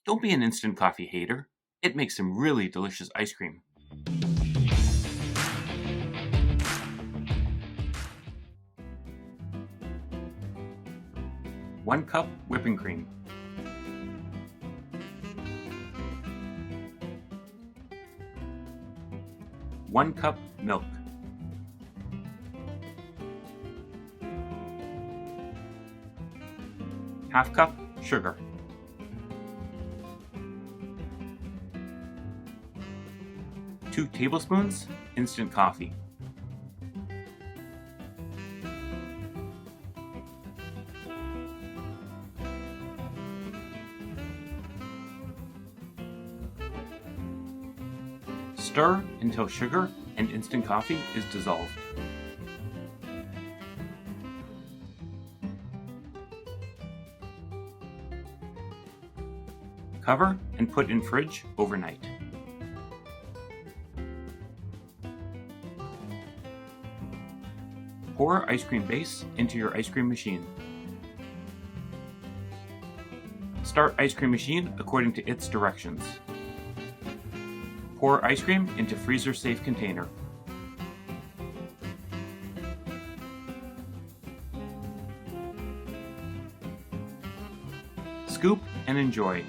Don't be an instant coffee hater. It makes some really delicious ice cream. One cup whipping cream. One cup milk. Half cup sugar. 2 tablespoons instant coffee. Stir until sugar and instant coffee is dissolved. Cover and put in fridge overnight. Pour ice cream base into your ice cream machine. Start ice cream machine according to its directions. Pour ice cream into freezer-safe container. Scoop and enjoy.